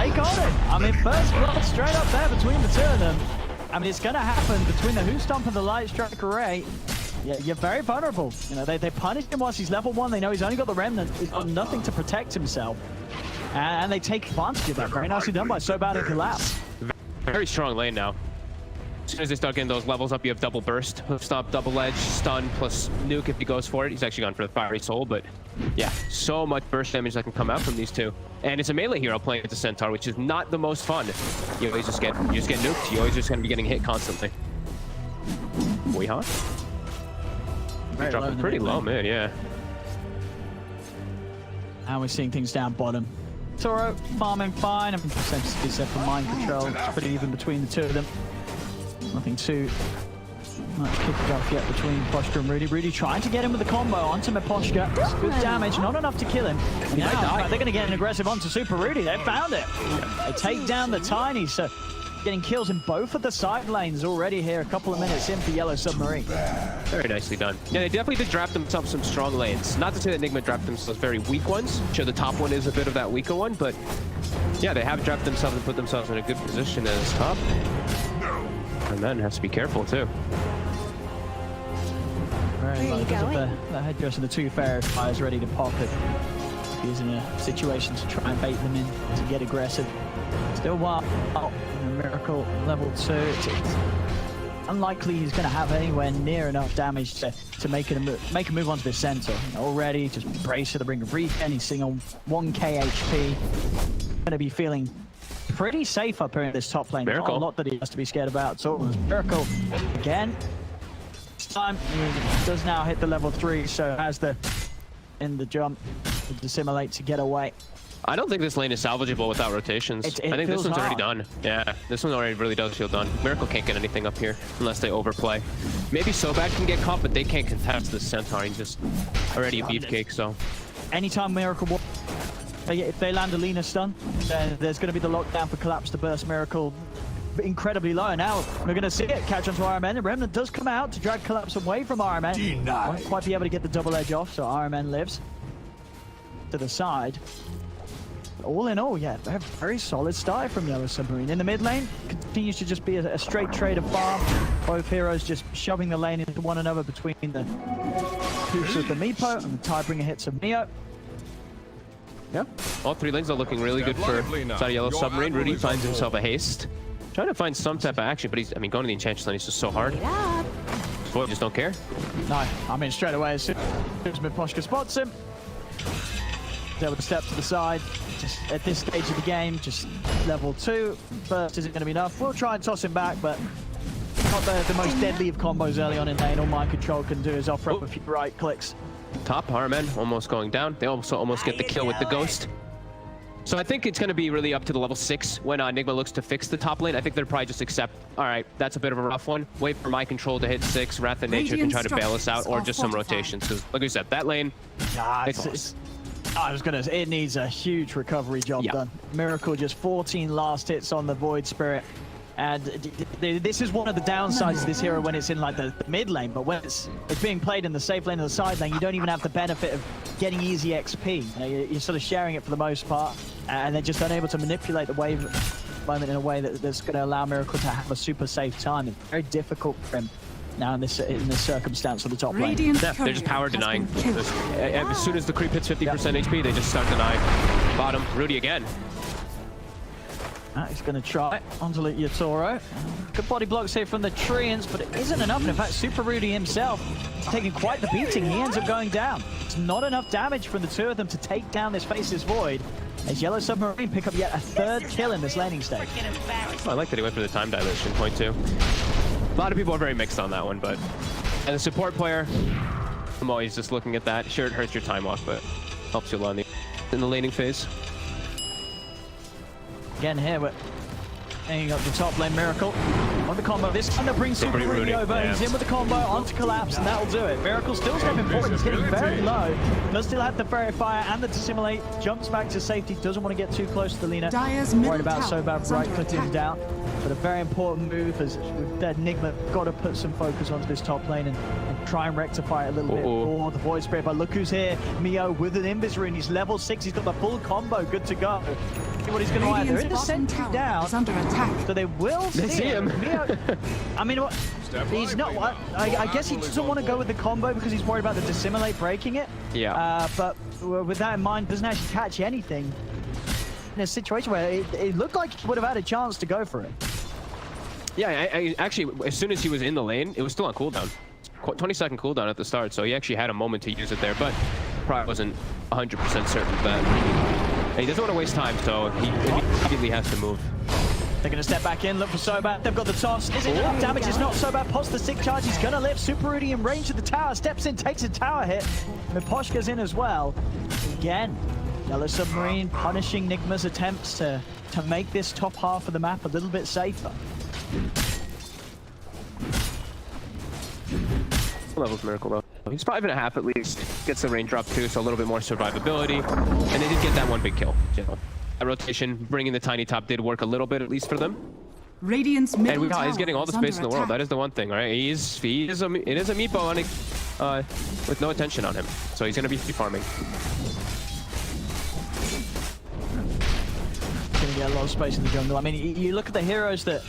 take on it. I mean, first blood straight up there between the two of them. I mean, it's going to happen between the Who Stomp and the Light Strike Array. Yeah, you're very vulnerable. You know, they punish him once he's level 1. They know he's only got the Remnant. He's got nothing to protect himself. And they take advantage of that. Very nicely done by So Bad and Collapse. Very strong lane now. As soon as they start getting those levels up, you have double burst, hoof stomp, double edge, stun, plus nuke if he goes for it. He's actually gone for the fiery soul, but yeah, so much burst damage that can come out from these two. And it's a melee hero playing with the Centaur, which is not the most fun. You always just get nuked. You always just gonna be getting hit constantly. Weehaw? You're dropping pretty low mid, yeah. And we're seeing things down bottom. Toro farming fine. I mean, percentage is set for mind control. It's pretty even between the two of them. Nothing too much kicking off yet between Poshka and Rudy. Rudy trying to get him with the combo onto Poshka. Good damage, not enough to kill him. And now they're going to get an aggressive onto Super Rudy. They found it. They take down the Tiny, so getting kills in both of the side lanes already here. A couple of minutes in for Yellow Submarine. Very nicely done. Yeah, they definitely did draft themselves some strong lanes. Not to say that Nigma drafted themselves very weak ones. Sure, the top one is a bit of that weaker one, but yeah, they have drafted themselves and put themselves in a good position as top. And then has to be careful too. Very low because of the headdress and the two Ferris fires ready to pop it. He's in a situation to try and bait them in to get aggressive. Still wild. Miracle level 2. It's unlikely he's going to have anywhere near enough damage to make a move onto the center. Already just brace for the Ring of Recon. He's sitting on 1k HP. Going to be feeling pretty safe up here in this top lane. Not a lot that he has to be scared about. So Miracle again. This time he does now hit the level 3, so has the jump to dissimulate to get away. I don't think this lane is salvageable without rotations. I think this one's already done. Yeah, this one already really does feel done. Miracle can't get anything up here unless they overplay. Maybe Sobad can get caught, but they can't contest the Centaur. He's just already a beefcake, so. Anytime Miracle, if they land a Lina stun, then there's going to be the lockdown for Collapse to burst Miracle incredibly low. Now we're going to see it catch onto RMN. The Remnant does come out to drag Collapse away from RMN. Won't quite be able to get the double edge off, so RMN lives to the side. All in all, yeah, very solid start from Yellow Submarine. In the mid lane, continues to just be a straight trade of farm. Both heroes just shoving the lane into one another between the hoops of the Meepo and the Tidebringer hits of Neo. Yeah, all three lanes are looking really good for side of Yellow Submarine. Rudy finds himself a haste. Trying to find some type of action, but I mean, going to the Enchantress lane is just so hard. Boy, just don't care. No, I mean, straight away, as soon as Poshka spots him, he's able to step to the side. Just at this stage of the game, just level 2. Burst isn't going to be enough. We'll try and toss him back, but not the most deadly of combos early on in lane. All Mind Control can do is offer up a few right clicks. Top, RMN almost going down. They also almost get the kill with the Ghost. So I think it's going to be really up to the level 6 when Nigma looks to fix the top lane. I think they'll probably just accept, all right, that's a bit of a rough one. Wait for Mind Control to hit 6. Wrath of Nature can try to bail us out, or just some rotations. Because, like we said, that lane, it needs a huge recovery job done. Miracle just 14 last hits on the Void Spirit. And this is one of the downsides of this hero when it's in like the mid lane, but when it's being played in the safe lane and the side lane, you don't even have the benefit of getting easy XP. You know, you're sort of sharing it for the most part, and they're just unable to manipulate the wave moment in a way that's going to allow Miracle to have a super safe time. It's very difficult for him now in this circumstance for the top lane. Yeah, they're just power denying. As soon as the creep hits 50% HP, they just start denying. Bottom, Rudy again. He's going to try onto Yatoro. Good body blocks here from the Treants, but it isn't enough. And in fact, Super Rudy himself is taking quite the beating. He ends up going down. It's not enough damage from the two of them to take down this Faceless Void. As Yellow Submarine pick up yet a 3rd kill in this laning stage. I like that he went for the time dilation point too. A lot of people are very mixed on that one, but as a support player, I'm always just looking at that. Sure, it hurts your time off, but helps you a lot in the laning phase. Again here, we're hanging up the top lane. Miracle on the combo. This time that brings Super Rudy over. Yeah. He's in with the combo onto Collapse, and that'll do it. Miracle still stepping forward. He's getting very low. Does still have the Fairy Fire and the Dissimulate. Jumps back to safety. Doesn't want to get too close to Lina. Worried about Sobad right-clicking him down. But a very important move as with Dead Nigma. Got to put some focus onto this top lane and try and rectify it a little bit more. The Void Spirit, but look who's here. Mio with an Invis Rune. He's level 6. He's got the full combo. Good to go. see what he's going to do. There is a sentry down. Under attack. So they will see him. I mean, what? He's not. I guess he doesn't want to go with the combo because he's worried about the dissimilate breaking it. Yeah. But with that in mind, doesn't actually catch anything in a situation where it looked like he would have had a chance to go for it. Yeah, I actually, as soon as he was in the lane, it was still on cooldown. 20-second cooldown at the start, so he actually had a moment to use it there, but probably wasn't 100% certain of that. And he doesn't want to waste time, so he immediately has to move. They're going to step back in, look for Sobat. They've got the toss. Is it enough damage? It's not Sobat. Pops the stick charge. He's going to live. Super Rudy in range of the tower. Steps in, takes a tower hit. Miposhka's in as well. Again, Yellow Submarine punishing Nigma's attempts to make this top half of the map a little bit safer. Levels Miracle though. He's probably gonna half at least. Gets the range drop too, so a little bit more survivability. And they did get that one big kill. You know, that rotation, bringing the tiny top did work a little bit at least for them. Radiant's middle tower he's getting all the space in the world. That is the one thing, right? It is a meepo on with no attention on him, so he's gonna be farming. Gonna get a lot of space in the jungle. I mean, you look at the heroes that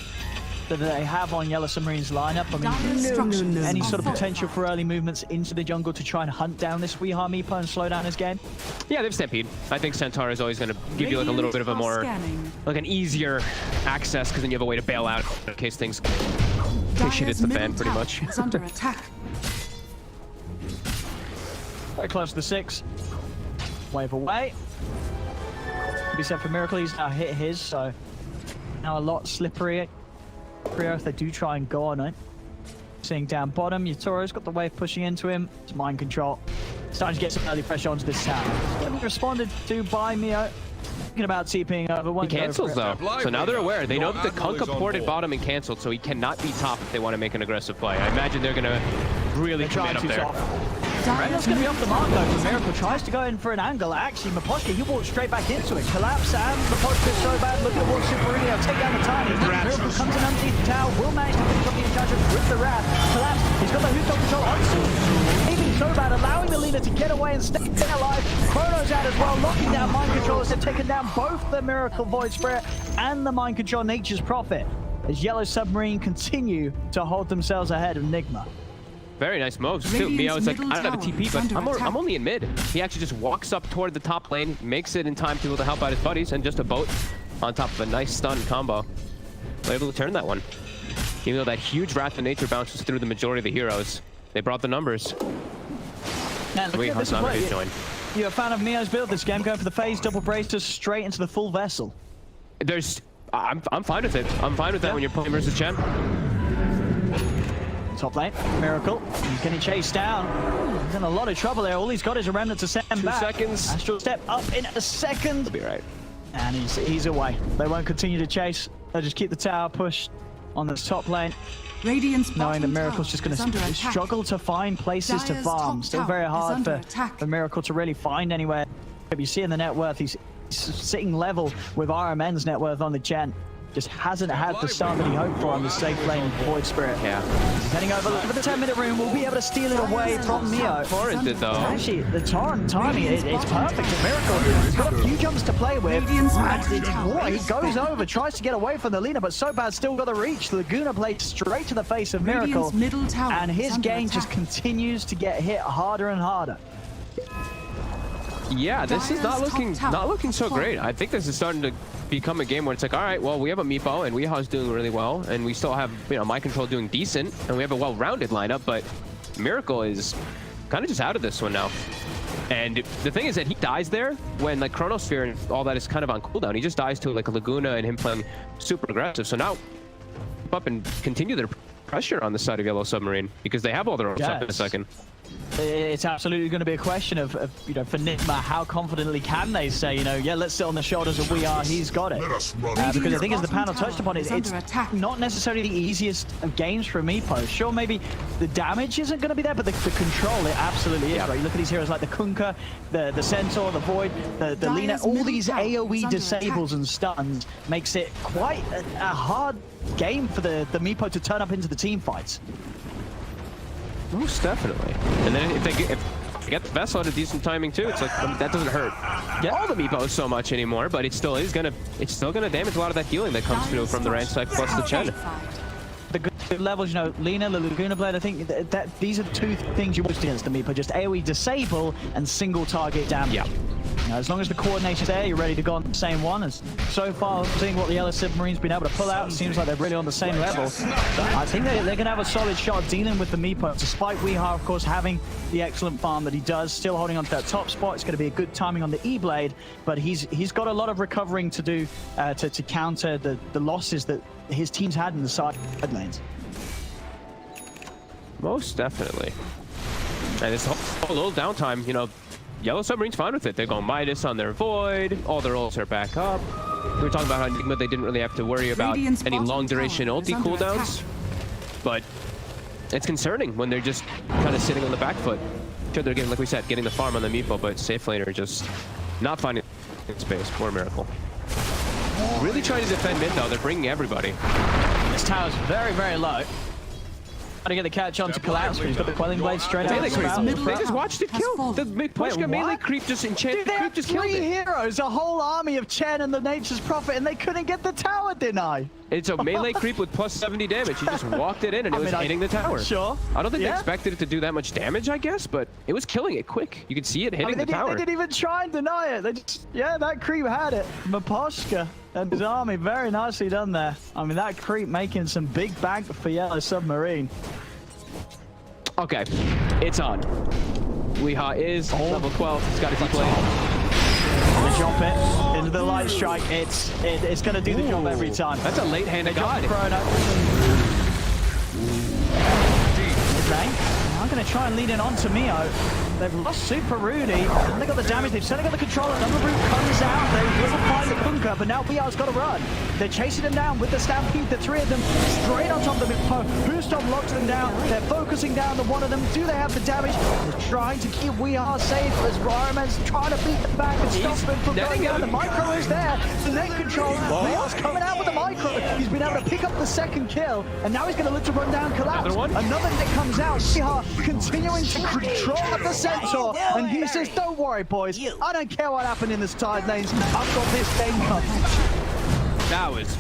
they have on Yellow Submarine's lineup. I mean, any sort of potential for early movements into the jungle to try and hunt down this Weehaw Meepo and slow down his game? Yeah, they have Stampede. I think Centaur is always going to give you like a little bit of a more, like an easier access, because then you have a way to bail out in case things shit hits the fan pretty much. It's under attack. Very close to the 6. Wave away. Be set for Miracle. He's now hit his, so now a lot slippery. If they do try and go on it. Seeing down bottom, Yatoro's got the wave pushing into him. It's mind control. Starting to get some early pressure onto this tower. Getting responded to by Mio. Thinking about TPing over. He cancels though, so now they're aware. They know that the Kunkka ported bottom and canceled, so he cannot be top if they want to make an aggressive play. I imagine they're gonna really commit up there. Rendel's going to be off the mark though, because Miracle tries to go in for an angle. Actually, Miposhka, he walks straight back into it. Collapse, and Miposhka's so bad. Look at what Super Rudy will take down the tiny. Miracle comes in underneath the tower, will manage to finish up the enchantress with the Wrath. Collapse, he's got the Who's Got Control on Super. Even so bad, allowing the Lina to get away and stay alive. Chrono's out as well, locking down Mind Controllers. They've taken down both the Miracle Void Spirit and the Mind Control Nature's Prophet, as Yellow Submarine continue to hold themselves ahead of Nigma. Very nice moves too. Mio's like, I don't have a TP, but I'm only in mid. He actually just walks up toward the top lane, makes it in time to be able to help out his buddies, and just a boat on top of a nice stun combo. They're able to turn that one. Even though that huge Wrath of Nature bounces through the majority of the heroes, they brought the numbers. Man, look at this play. You're a fan of Mio's build this game, going for the phase, double bracers straight into the full vessel. I'm fine with it. I'm fine with that when you're playing versus Chen. Top lane, Miracle. He's getting chased down. He's in a lot of trouble there. All he's got is a remnant to send back. 2 seconds. Astral step up in a second. He'll be right. And he's away. They won't continue to chase. They'll just keep the tower pushed on this top lane. Radiant's knowing that Miracle's just going to struggle to find places to farm. Still very hard for Miracle to really find anywhere. If you see in the net worth, he's sitting level with RMN's net worth on the Chen. Just hasn't had the start that he hoped for on the safe lane Void Spirit. Yeah. He's heading over for the 10-minute room. We'll be able to steal it away from Mio. Torrent did though. Actually, the Torrent timing, it's perfect for Miracle. He's got a few jumps to play with. He goes over, tries to get away from the Lina, but so bad still got the reach. Laguna played straight to the face of Miracle. And his game just continues to get hit harder and harder. Yeah, this is not looking so great. I think this is starting to become a game where it's like, all right, well, we have a Meepo and Weehaw's doing really well, and we still have, you know, Mind Control doing decent, and we have a well-rounded lineup, but Miracle is kind of just out of this one now. And the thing is that he dies there when like Chronosphere and all that is kind of on cooldown. He just dies to like a Laguna and him playing super aggressive. So now up and continue their pressure on the side of Yellow Submarine because they have all their own stuff in a second. It's absolutely going to be a question of you know, for Nigma, how confidently can they say, you know, yeah, let's sit on the shoulders of We Are, he's got it. Because I think as the panel touched upon it, it's not necessarily the easiest of games for a Meepo. Sure, maybe the damage isn't going to be there, but the control, it absolutely is, right? You look at these heroes like the Kunkka, the Centaur, the Void, the Lina, all these AoE disables and stuns makes it quite a hard game for the Meepo to turn up into the team fights. Most definitely. And then if get the vessel at a decent timing too. It's like that doesn't hurt all the meepos so much anymore, but it's still gonna damage a lot of that healing that comes through from the range spike plus the Chen. The good levels, you know, Lina, the Laguna Blade, I think that these are the two things you most against the meepo, just AoE disable and single target damage. Yeah. You know, as long as the coordination's there, you're ready to go on the same one. And so far, seeing what the yellow Submarine's been able to pull out, it seems like they're really on the same level. I think they're going to have a solid shot dealing with the meepo, despite Weeha, of course, having the excellent farm that he does, still holding on to that top spot. It's going to be a good timing on the E-Blade, but he's got a lot of recovering to do to counter the losses that his team's had in the side lanes. Most definitely. And this whole little downtime, you know, Yellow Submarine's fine with it. They're going Midas on their Void. All their ults are back up. We were talking about how Nigma, they didn't really have to worry about any long duration ulti cooldowns. But it's concerning when they're just kind of sitting on the back foot. Sure, they're getting, like we said, getting the farm on the meepo, but safe laner just not finding space. Poor Miracle. Really trying to defend mid though. They're bringing everybody. This tower's very, very low. To get the catch on to collapse, but he's got the Quelling Blade straight out. They just watched it kill. The push melee creep just enchanted. Dude, they have 3 heroes, a whole army of Chen and the Nature's Prophet, and they couldn't get the tower deny. It's a melee creep with plus 70 damage. He just walked it in and it was hitting the tower. Sure. I don't think they expected it to do that much damage, I guess, but it was killing it quick. You could see it hitting the tower. They didn't even try and deny it. They just, that creep had it. Maposhka and his army, very nicely done there. I mean, that creep making some big bank for Yellow Submarine. Okay, it's on. Weeha is level 12. He's got a D-Blade. Gonna jump it into the light strike. It's gonna do the job every time. That's a late hand of God. I'm gonna try and lead in onto Mio. They've lost Super Rudy, and they got the damage. They've certainly got the control. Another route comes out. They will find the Kunka, but now Weeha's got to run. They're chasing him down with the Stampede. The 3 of them straight on top of the Mid-Po. Boostom locks them down. They're focusing down on one of them. Do they have the damage? They're trying to keep Weeha safe as Ryman's trying to beat them back and stop them from going down. The micro is there. The net control. Weeha's coming out with the micro. He's been able to pick up the second kill, and now he's going to look to run down Collapse. Another net comes out. Weeha continuing to control at the Centaur, and he says, don't worry, boys. I don't care what happened in the side lanes. I've got this game covered. That was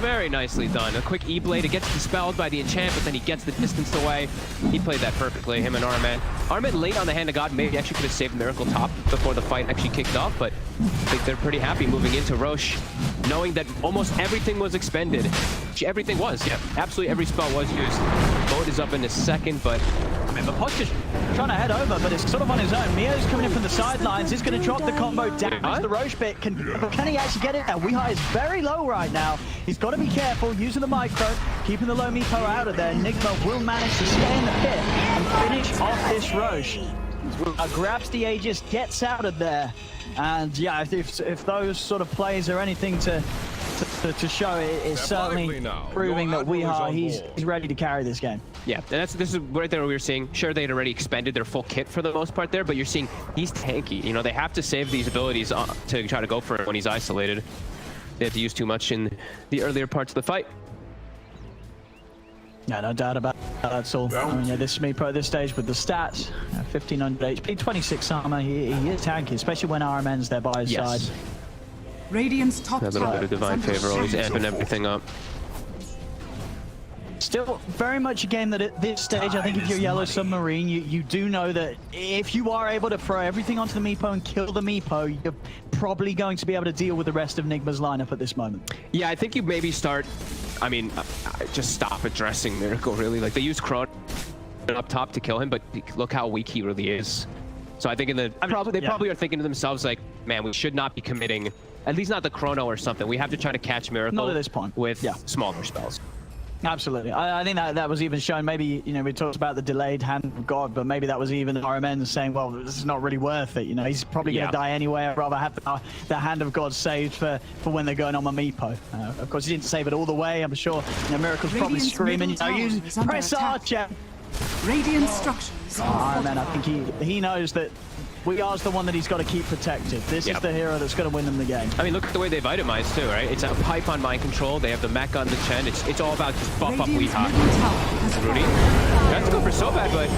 very nicely done. A quick E-Blade. It gets dispelled by the enchant, but then he gets the distance away. He played that perfectly, him and Armand. Armand late on the Hand of God maybe actually could have saved Miracle top before the fight actually kicked off, but I think they're pretty happy moving into Roche, knowing that almost everything was expended. Everything was, absolutely every spell was used. Boat is up in a second, but Maposhka's trying to head over, but it's sort of on his own. Mio's coming in from the sidelines. He's going to drop the combo down. The Roche bit. Can he actually get it? And Weeha is very low right now. He's got to be careful using the micro, keeping the low meepo out of there. Nigma will manage to stay in the pit and finish off this Roche. Grabs the Aegis, gets out of there. And yeah, if those sort of plays are anything to show, it's certainly proving that Weeha, he's ready to carry this game. Yeah, and this is right there where we were seeing, sure, they'd already expended their full kit for the most part there, but you're seeing he's tanky. You know, they have to save these abilities to try to go for it when he's isolated. They had to use too much in the earlier parts of the fight. Yeah, no doubt about that, Saul. I mean, this is Meepo at this stage with the stats. 1500 HP, 26 armor. He is tanky, especially when RMN's there by his side. Radiant's top a little bit of divine favor, always amping everything up. Still very much a game that at this stage, I think if you're Yellow Submarine, you do know that if you are able to throw everything onto the Meepo and kill the Meepo, you're probably going to be able to deal with the rest of Nigma's lineup at this moment. Yeah, I think you maybe start, I mean, just stop addressing Miracle, really. Like, they use Chrono up top to kill him, but look how weak he really is. So I think they probably are thinking to themselves, like, man, we should not be committing, at least not the Chrono or something. We have to try to catch Miracle not at this point. With smaller spells. Absolutely. I think that was even shown. Maybe, you know, we talked about the delayed Hand of God, but maybe that was even RMN saying, well, this is not really worth it. You know, he's probably going to die anyway. I'd rather have the Hand of God saved for when they're going on my Meepo. Of course, he didn't save it all the way. I'm sure, you know, Miracle's probably screaming, you know, press Archer. Radiant structures. RMN, I think he knows that We Are's the one that he's got to keep protected. This is the hero that's going to win them the game. I mean, look at the way they've itemized too, right? It's a pipe on mind control. They have the mech on the Chen. It's all about just buff up Weehaw. Rudy, that's go for so bad, but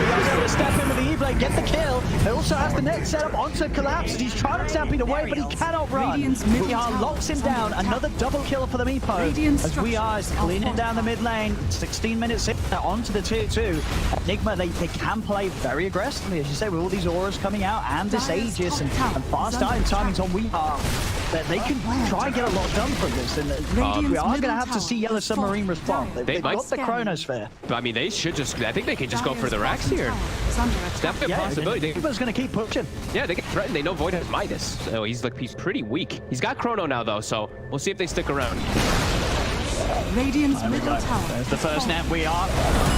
He's able to step in with the E-Blade, get the kill. He also has the net set up onto Collapse. He's trying to stampede away, but he cannot run. Weehaw locks him down. Another double kill for the Meepo. As Weehaw is cleaning down the mid lane. 16 minutes in, onto the tier 2. Nigma, they can play very aggressively, as you say, with all these auras coming out and this Aegis and fast item timings on Weehaw. That they can try and get a lot done from this. And we are going to have to see Yellow Submarine respond. They've got the Chronosphere. I mean, they should just, I think they can just go for the racks here. It's definitely a possibility. Nigma's going to keep pushing. Yeah, they get threatened. They know Void has Midas. So he's pretty weak. He's got Chrono now, though, so we'll see if they stick around. Radiant's middle tower. There's the first net. We are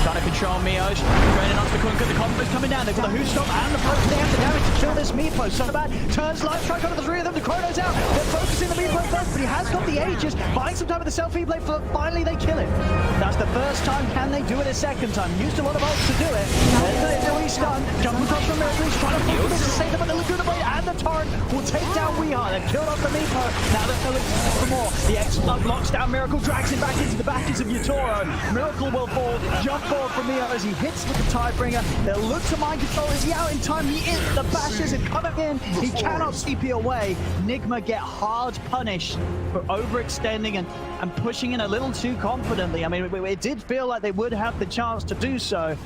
trying to control Mios. Draining onto the Kunkka. The combo's coming down. They've got the Who Stop and the Poke. They have the damage to kill this Meepo. So bad. Turns life strike onto the three of them. The Chrono's out. They're focusing the Meepo first, but he has got the Aegis. Buying some time with the selfie blade. Finally, they kill him. That's the first time. Can they do it a second time? Used a lot of ults to do it. There's the stun. Jumping across from Miracle. He's trying to focus to save them, but the Laguna Blade and the Torrent will take down Weehaw. They've killed off the Meepo. Now they're looking for more. The X-Love locks down Miracle. Drags him back into the backers of Yutoro. Miracle will fall. Jump forward from Mio as he hits with the Tidebringer. They'll look to mind control. Is he out in time? He is. The bashes are coming in. He cannot CP away. Nigma get hard punished for overextending and pushing in a little too confidently. I mean, it did feel like they would have the chance to do so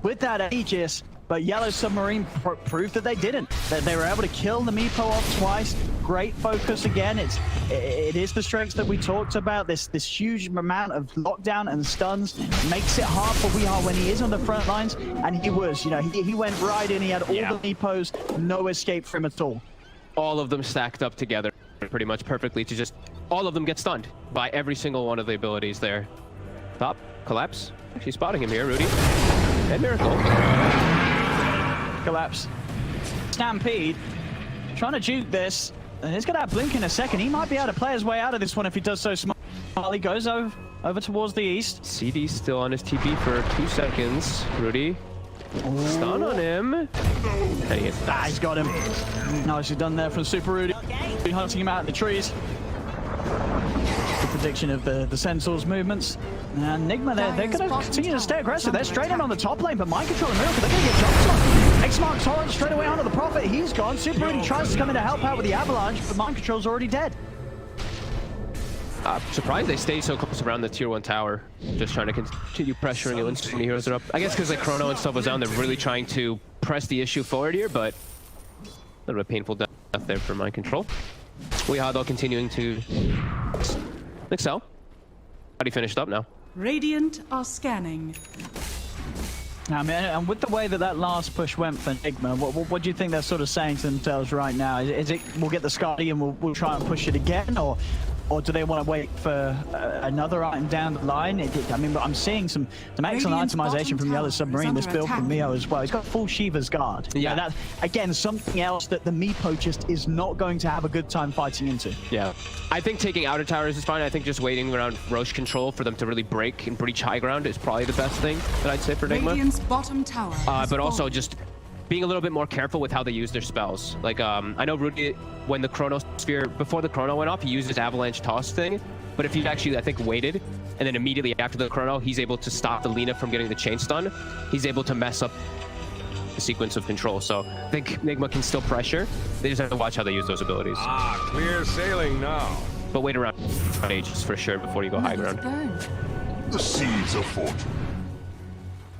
with that Aegis, but Yellow Submarine proved that they didn't. That they were able to kill the Meepo off twice. Great focus again. It is the strengths that we talked about. This huge amount of lockdown and stuns makes it hard for Weehaw when he is on the front lines, and he was. You know, he went right in. He had all the Meepos, no escape for him at all. All of them stacked up together pretty much perfectly to just all of them get stunned by every single one of the abilities there. Top Collapse. Actually spotting him here, Rudy. And Miracle. Collapse. Stampede. Trying to juke this. And he's got that blink in a second. He might be able to play his way out of this one if he does so smart. He goes over towards the east. CD still on his TP for 2 seconds. Rudy. Stun on him. And he gets that. He's got him. Nicely done there from Super Rudy. Hunting him out in the trees. The prediction of the Sensor's movements. And Nigma, they're going to continue to stay aggressive. They're straight in on the top lane, but Mind Control and Miracle, they're going to get jumped on. X-Mark Torrent straight away onto the Prophet. He's gone. Super Rudy tries to come in to help out with the Avalanche, but Mind Control's already dead. Surprised they stay so close around the tier 1 tower. Just trying to continue pressuring it when so many heroes are up. I guess because like Chrono and stuff was down, they're really trying to press the issue forward here, but a little bit painful death there for Mind Control. Weehaw though continuing to excel. Already finished up now. Radiant are scanning. I mean, and with the way that last push went for Nigma, what do you think they're sort of saying to themselves right now? Is it we'll get the Scotty and we'll try and push it again, or do they want to wait for another item down the line? I mean, I'm seeing some excellent itemization from Yellow Submarine. This build from Mio as well. He's got full Shiva's Guard. Yeah. That's, again, something else that the Meepo just is not going to have a good time fighting into. Yeah. I think taking outer towers is fine. I think just waiting around Roche control for them to really break and breach high ground is probably the best thing that I'd say for Nigma. Radiant's bottom tower but also just being a little bit more careful with how they use their spells. Like, I know Rudy, when the Chrono Sphere, before the Chrono went off, he used his Avalanche Toss thing. But if he actually, I think, waited, and then immediately after the Chrono, he's able to stop the Lina from getting the chain stun. He's able to mess up the sequence of control. So I think Nigma can still pressure. They just have to watch how they use those abilities. Clear sailing now. But wait around ages for sure before you go high ground. The seeds of fortune.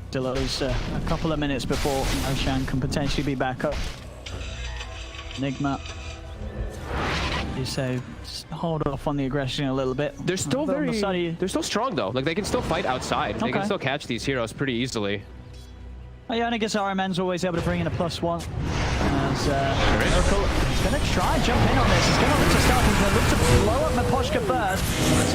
Still at least a couple of minutes before Oshan can potentially be back up. Nigma, you say, hold off on the aggression a little bit. They're still they're still strong though. Like they can still fight outside. They can still catch these heroes pretty easily. Oh, yeah, and I guess RMN's always able to bring in a +1. As Miracle is going to try and jump in on this. He's going to look to start. He's going to look to blow up Maposhka first.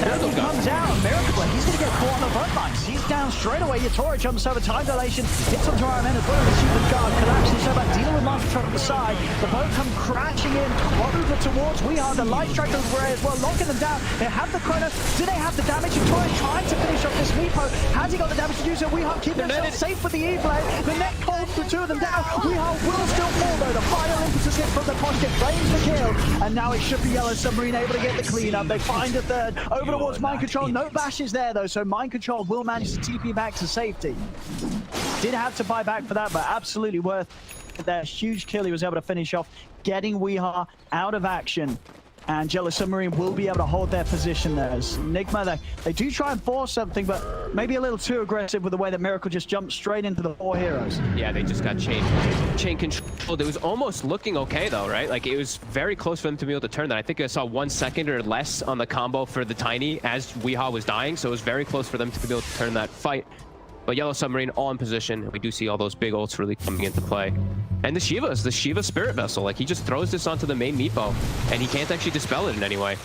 Miracle comes out. Miracle, he's going to get caught on the front lines. He's down straight away. Yutoro jumps over. Time dilation. Hits onto RMN as well as the Super Guard. Collapses over. Dealing with Master Truck on the side. The boat come crashing in over towards Weehaw. The light strike over as well, locking them down. They have the Chrono. Do they have the damage? Yutoro trying to finish off this Meepo. Has he got the damage to do so? Weehaw keeping himself safe with the E-Blade. The net holds the two of them down. Weehaw will still fall though. The final impetus hit from the Koshka claims the kill. And now it should be Yellow Submarine able to get the cleanup. They find a third. Over towards Mind Control. No bashes there though, so Mind Control will manage to TP back to safety. Did have to buy back for that, but absolutely worth that huge kill. He was able to finish off, getting Weehaw out of action. And Yellow Submarine will be able to hold their position there. As Nigma, they do try and force something, but maybe a little too aggressive with the way that Miracle just jumped straight into the 4 heroes. Yeah, they just got chain controlled. It was almost looking okay though, right? Like it was very close for them to be able to turn that. I think I saw 1 second or less on the combo for the Tiny as Weehaw was dying, so it was very close for them to be able to turn that fight. But Yellow Submarine all in position. We do see all those big ults really coming into play. And the Shiva Spirit Vessel. Like, he just throws this onto the main Meepo, and he can't actually dispel it in any way.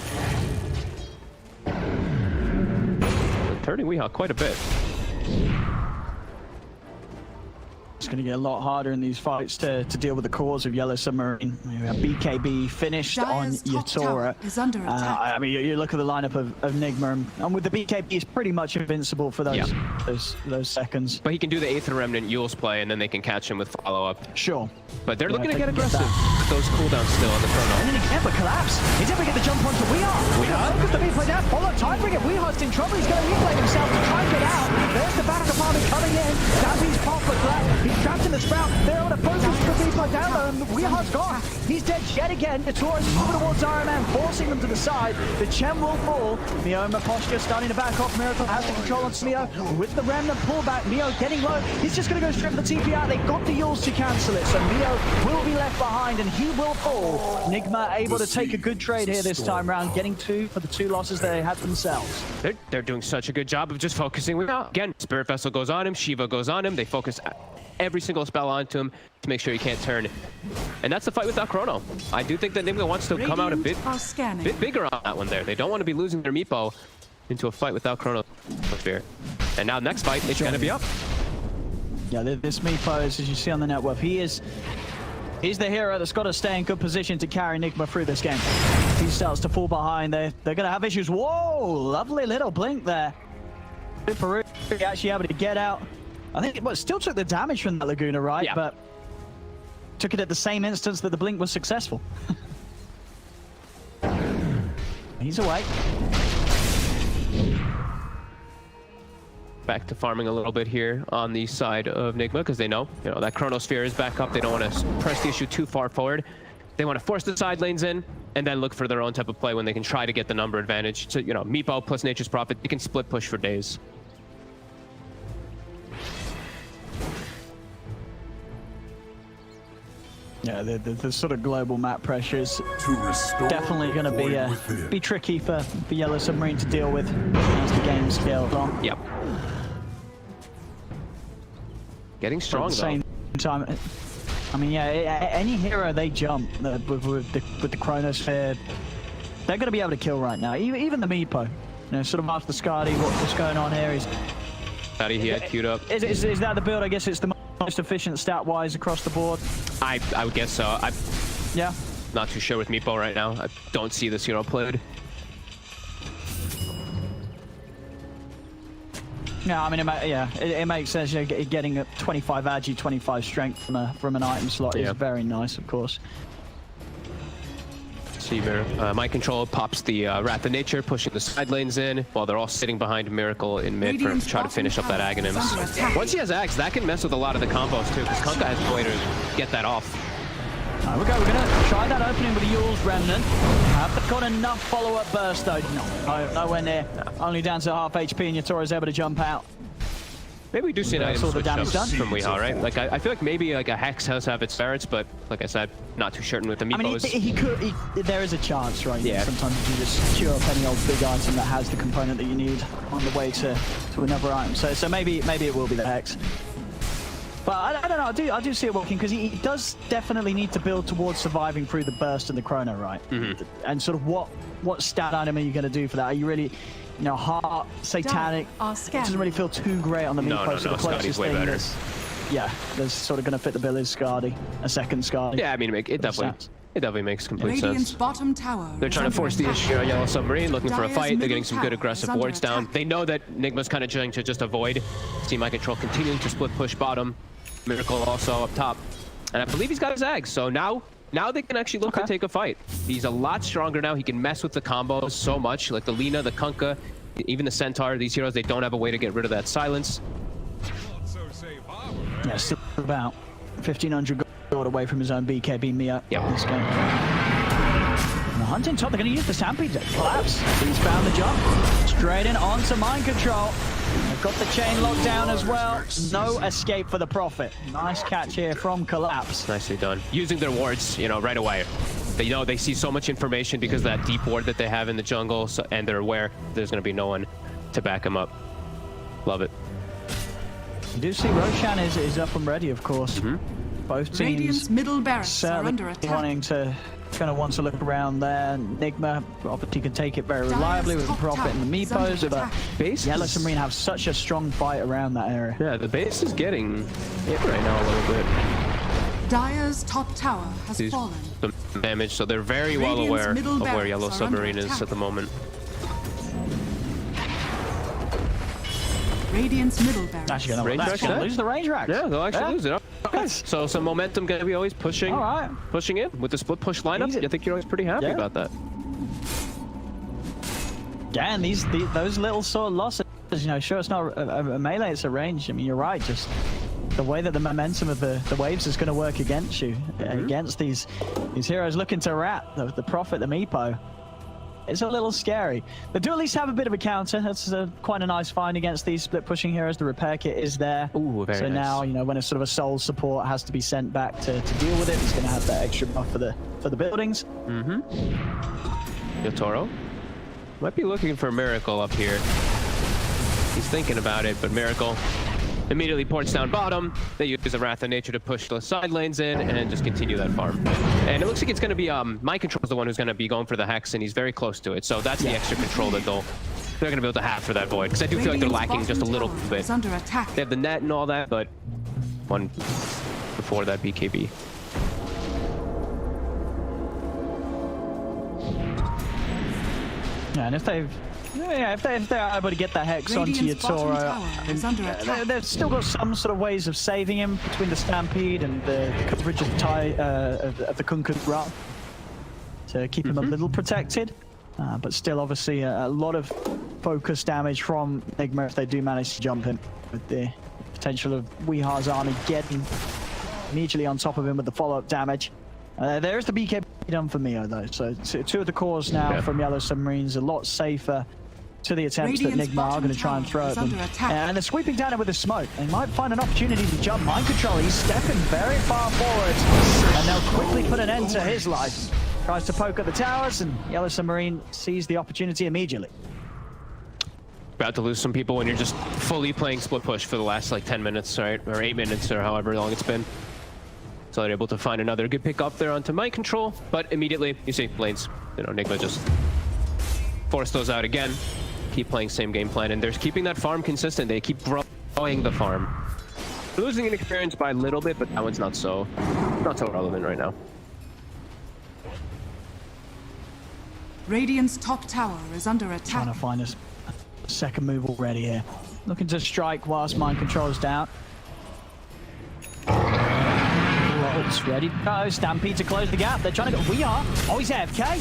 Turning Weehaw quite a bit. It's going to get a lot harder in these fights to deal with the cause of Yellow Submarine. We have BKB finished on Yatora. I mean, you look at the lineup of Nigma, and with the BKB, he's pretty much invincible for those seconds. But he can do the Aether Remnant Yule's play, and then they can catch him with follow-up. Sure. But they're looking to get aggressive. Those cooldowns still on the Chrono. And then he can never collapse. He's able to get the jump onto Weehaw. Look at the replay down. Follow Tiebreaker. Weehaw's in trouble. He's going to replay himself to try and get out. There's the backup army coming in. Dazzie's pop for collapse. He's trapped in the sprout. They're able to focus the replay down though, and Weehaw's gone. He's dead yet again. Yatora's moving towards Iron Man, forcing them to the side. The Chen will fall. Mio and Makoshka starting to back off. Miracle has the control on Mio with the Remnant pullback. Mio getting low. He's just going to go straight for the TP out. They've got the Yules to cancel it, so Mio will be left behind and he will fall. Nigma able to take a good trade here this time round, getting 2 for the 2 losses they had themselves. They're doing such a good job of just focusing. Again, Spirit Vessel goes on him, Shiva goes on him. They focus every single spell onto him to make sure he can't turn. And that's the fight without Chrono. I do think that Nigma wants to come out a bit bigger on that one there. They don't want to be losing their Meepo into a fight without Chrono here. And now next fight, it's going to be up. Yeah, this Meepo, as you see on the network, he's the hero that's got to stay in good position to carry Nigma through this game. If he starts to fall behind, they're going to have issues. Whoa, lovely little blink there. Peru actually able to get out. I think it still took the damage from that Laguna, right? Yeah. But took it at the same instance that the blink was successful. He's away. Back to farming a little bit here on the side of Nigma because they know, that Chronosphere is back up. They don't want to press the issue too far forward. They want to force the side lanes in and then look for their own type of play when they can try to get the number advantage. So, Meepo plus Nature's Prophet, they can split push for days. Yeah, the sort of global map pressures definitely going to be tricky for Yellow Submarine to deal with as the game scales on. Yep. Getting strong though. At the same time, I mean, yeah, any hero they jump with the Chronosphere, they're going to be able to kill right now. Even the Meepo, sort of after Skadi, what's going on here is. Skadi, he had queued up. Is that the build? I guess it's the most efficient stat-wise across the board. I would guess so. Yeah. Not too sure with Meepo right now. I don't see this hero played. Yeah, I mean, it makes sense. Getting a 25 agi, 25 strength from an item slot is very nice, of course. See here, Mind Control pops the Wrath of Nature, pushing the side lanes in, while they're all sitting behind Miracle in mid to try to finish up that Aghanims. Once he has Aghs, that can mess with a lot of the combos too, because Kunkka has a way to get that off. We're going to try that opening with the Yule's Remnant. Have got enough follow-up burst though. No, nowhere near. Only down to half HP, and Yatora's able to jump out. Maybe we do see an item switch done from Weehaw, right? Like I feel like maybe like a Hex has have its merits, but like I said, not too certain with the Meepos. I mean, there is a chance, right? Yeah. Sometimes you just queue up any old big item that has the component that you need on the way to another item. So maybe it will be the Hex. But I don't know. I do see it working because he does definitely need to build towards surviving through the burst and the Chrono, right? Mm-hmm. And sort of what stat item are you going to do for that? Are you really, Heart, Satanic? It doesn't really feel too great on the Meepo. So the closest thing that's sort of going to fit the bill is Skadi, a second Skadi. Yeah, I mean, it definitely It definitely makes complete Radiant's sense. bottom tower. They're is trying to under force the attack. issue on Yellow Submarine, looking for a Dire's fight. They're middle getting some good tower aggressive is under wards down. attack. They know that Nigma's kind of trying to just avoid. See my control continuing to split push bottom. Miracle also up top. And I believe he's got his Ags. So now they can actually look to take a fight. He's a lot stronger now. He can mess with the combos so much. Like the Lina, the Kunkka, even the Centaur. These heroes, they don't have a way to get rid of that silence. Yeah, still about 1,500 gold away from his own BKB Mia. Yep. This game. And the hunting top, they're going to use the Stampede to collapse. He's found the jump. Straight in onto mind control. They've got the chain locked down as well. No escape for the Prophet. Nice catch here from Collapse. Nicely done. Using their wards, you know, right away. They know they see so much information because of that deep ward that they have in the jungle, so, and they're aware there's going to be no one to back them up. Love it. You do see Roshan is up and ready, of course. Both Radiant's teams middle barracks are certainly under attack. wanting to want to look around there. Nigma obviously can take it very reliably with the top Prophet and the tower is Meepos, under but attack. Base Yellow is- Submarine have such a strong fight around that area. Yeah, the base is getting hit right now a little bit. Dire's top tower has Sees fallen. some damage, so they're very well Radiant's aware middle of where barracks Yellow are Submarine under is attack. at the moment. Radiant's middle barracks. Actually, gonna Range that's rack gonna set? lose the range racks. Yeah, they'll actually lose it. Okay. So some momentum going to be always pushing, All right. pushing in with the split push lineup. Easy. I think you're always pretty happy Yeah. about that. Yeah, and those little sort of losses, you know, sure it's not a melee, it's a range. I mean, you're right, just the way that the momentum of the waves is going to work against you, against these heroes looking to rat, the Prophet, the Meepo. It's a little scary. They do at least have a bit of a counter. That's quite a nice find against these split pushing heroes. The repair kit is there. Ooh, very so nice. now, you know, when a sort of a soul support has to be sent back to deal with it, he's going to have that extra buff for the buildings. Yotaro might be looking for Miracle up here. He's thinking about it, but Miracle immediately ports down bottom. They use the Wrath of Nature to push the side lanes in and just continue that farm. And it looks like it's going to be Mind Control is the one who's going to be going for the Hex, and he's very close to it. So that's the extra control that they're going to be able to have for that Void. Because I do feel like they're Radiant's lacking just a bottom little tower bit. is under attack. They have the net and all that, but one before that BKB. Yeah, and if they're able to get that Hex onto Radiant's bottom Yotaro, tower is under attack. they've still got some sort of ways of saving him between the Stampede and the coverage of the Kunkka's Wrath to keep him a little protected. But still, obviously, a lot of focus damage from Nigma if they do manage to jump him, with the potential of Weehar's army getting immediately on top of him with the follow-up damage. There's the BKB done for Mio, though. So two of the cores now from Yellow Submarines, a lot safer to the attempts that Radiant's Nigma are bottom going to try and tower throw is at them. under attack. And they're sweeping down it with a smoke. They might find an opportunity to jump Mind Control. He's stepping very far forward, and they'll quickly put an end to his life. Tries to poke at the towers, and Yellow Submarine sees the opportunity immediately. About to lose some people when you're just fully playing split push for the last like 10 minutes, right? Or 8 minutes, or however long it's been. So they're able to find another good pick up there onto Mind Control, but immediately, you see, lanes, you know, Nigma just force those out again. Keep playing same game plan, and they're keeping that farm consistent. They keep growing the farm. Losing in experience by a little bit, but that one's not so relevant right now. Radiant's top tower is under Trying attack. to find a second move already here. Looking to strike whilst Mind Control's down. It's ready to go. Stampede to close the gap. They're trying to go. We are. Oh, he's AFK.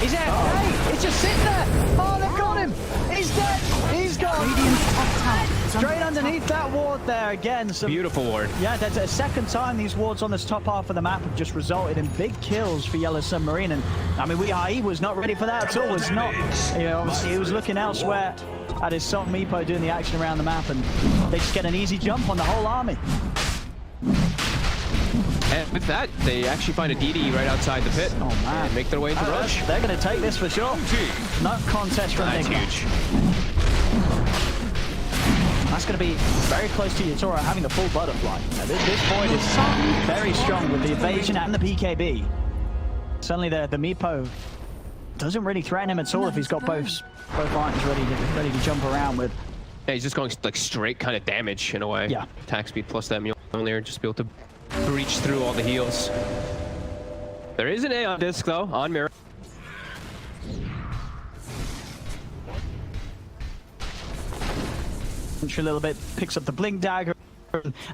He's AFK. He's just sitting there. Oh, they've got him. He's dead. He's gone. Radiant's top tower is Straight under underneath that ward there again. Some, Beautiful ward. yeah, that's a second time these wards on this top half of the map have just resulted in big kills for Yellow Submarine. And I mean, he was not ready for that at all. Was not. You know, obviously he was looking elsewhere at his son Meepo doing the action around the map, and they just get an easy jump on the whole army. And with that, they actually find a DD right outside the pit. Oh, man. And make their way into rush. They're going to take this for sure. No contest from That's Nigma. huge. That's going to be very close to Yotaro having the full butterfly. Now, this Void is very strong with the evasion and the BKB. Suddenly the Meepo doesn't really threaten him at all if he's got both items ready to jump around with. Yeah, he's just going like straight kind of damage in a way. Yeah. Attack speed plus that Mjolnir, just be able to breach through all the heals. There is an A on disc though, on mirror. A little bit, picks up the blink dagger